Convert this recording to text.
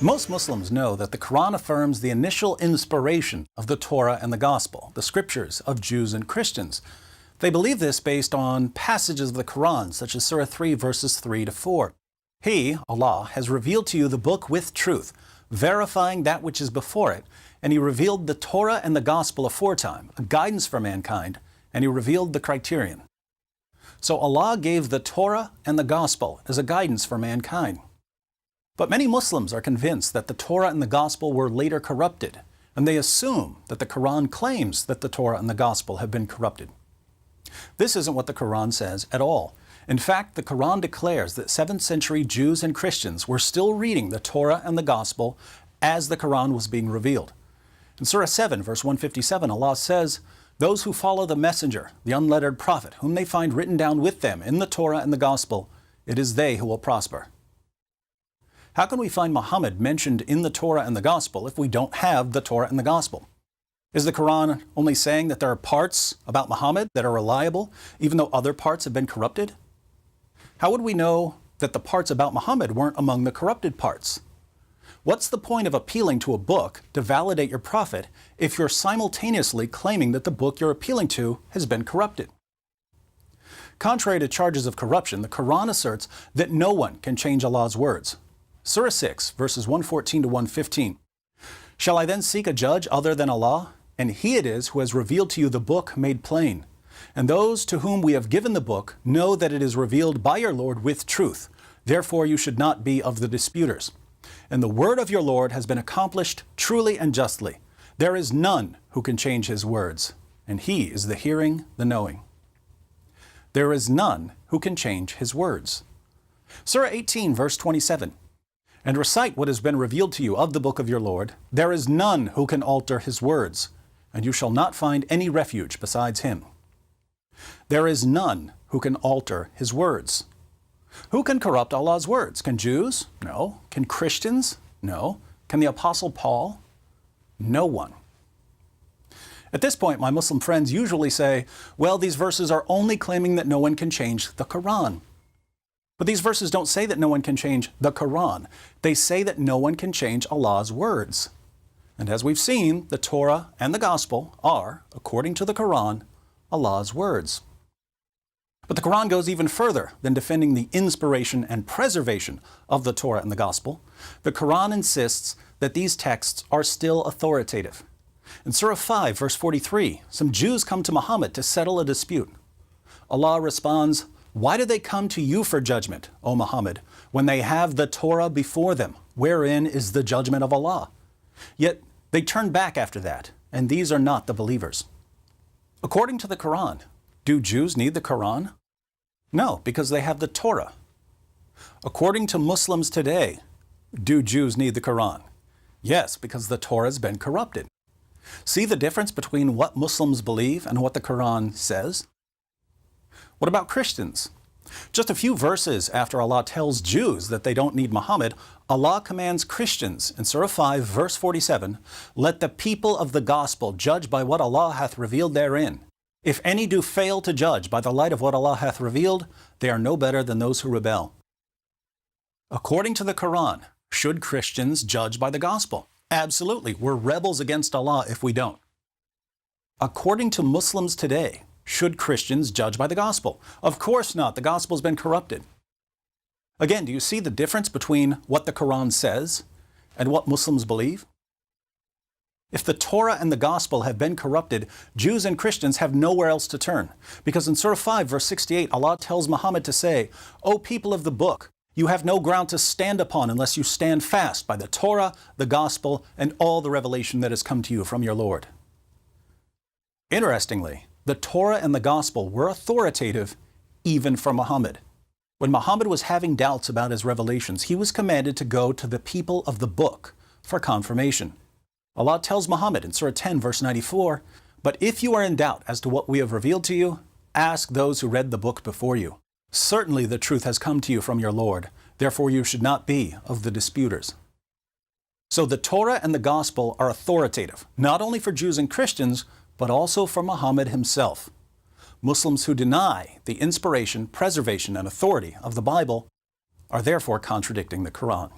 Most Muslims know that the Quran affirms the initial inspiration of the Torah and the Gospel, the scriptures of Jews and Christians. They believe this based on passages of the Quran, such as Surah 3, verses 3 to 4. He, Allah, has revealed to you the book with truth, verifying that which is before it, and He revealed the Torah and the Gospel aforetime, a guidance for mankind, and He revealed the criterion. So Allah gave the Torah and the Gospel as a guidance for mankind. But many Muslims are convinced that the Torah and the Gospel were later corrupted, and they assume that the Quran claims that the Torah and the Gospel have been corrupted. This isn't what the Quran says at all. In fact, the Quran declares that 7th century Jews and Christians were still reading the Torah and the Gospel as the Quran was being revealed. In Surah 7, verse 157, Allah says, "Those who follow the messenger, the unlettered prophet, whom they find written down with them in the Torah and the Gospel, it is they who will prosper." How can we find Muhammad mentioned in the Torah and the Gospel if we don't have the Torah and the Gospel? Is the Quran only saying that there are parts about Muhammad that are reliable, even though other parts have been corrupted? How would we know that the parts about Muhammad weren't among the corrupted parts? What's the point of appealing to a book to validate your prophet if you're simultaneously claiming that the book you're appealing to has been corrupted? Contrary to charges of corruption, the Quran asserts that no one can change Allah's words. Surah 6, verses 114 to 115. "Shall I then seek a judge other than Allah? And He it is who has revealed to you the book made plain. And those to whom we have given the book know that it is revealed by your Lord with truth. Therefore you should not be of the disputers. And the word of your Lord has been accomplished truly and justly. There is none who can change His words, and He is the hearing, the knowing." There is none who can change His words. Surah 18, verse 27. "And recite what has been revealed to you of the book of your Lord. There is none who can alter His words, and you shall not find any refuge besides Him." There is none who can alter His words. Who can corrupt Allah's words? Can Jews? No. Can Christians? No. Can the Apostle Paul? No one. At this point, my Muslim friends usually say, well, these verses are only claiming that no one can change the Quran. But these verses don't say that no one can change the Quran. They say that no one can change Allah's words. And as we've seen, the Torah and the Gospel are, according to the Quran, Allah's words. But the Quran goes even further than defending the inspiration and preservation of the Torah and the Gospel. The Quran insists that these texts are still authoritative. In Surah 5, verse 43, some Jews come to Muhammad to settle a dispute. Allah responds, "Why do they come to you for judgment, O Muhammad, when they have the Torah before them, wherein is the judgment of Allah? Yet they turn back after that, and these are not the believers." According to the Quran, do Jews need the Quran? No, because they have the Torah. According to Muslims today, do Jews need the Quran? Yes, because the Torah has been corrupted. See the difference between what Muslims believe and what the Quran says? What about Christians? Just a few verses after Allah tells Jews that they don't need Muhammad, Allah commands Christians in Surah 5, verse 47, "Let the people of the gospel judge by what Allah hath revealed therein. If any do fail to judge by the light of what Allah hath revealed, they are no better than those who rebel." According to the Quran, should Christians judge by the gospel? Absolutely. We're rebels against Allah if we don't. According to Muslims today, should Christians judge by the gospel? Of course not. The gospel's been corrupted. Again, do you see the difference between what the Quran says and what Muslims believe? If the Torah and the gospel have been corrupted, Jews and Christians have nowhere else to turn. Because in Surah 5, verse 68, Allah tells Muhammad to say, "O people of the book, you have no ground to stand upon unless you stand fast by the Torah, the gospel, and all the revelation that has come to you from your Lord." Interestingly, the Torah and the Gospel were authoritative even for Muhammad. When Muhammad was having doubts about his revelations, he was commanded to go to the people of the book for confirmation. Allah tells Muhammad in Surah 10, verse 94, "But if you are in doubt as to what we have revealed to you, ask those who read the book before you. Certainly the truth has come to you from your Lord. Therefore you should not be of the disputers." So the Torah and the Gospel are authoritative, not only for Jews and Christians, but also for Muhammad himself. Muslims who deny the inspiration, preservation, and authority of the Bible are therefore contradicting the Quran.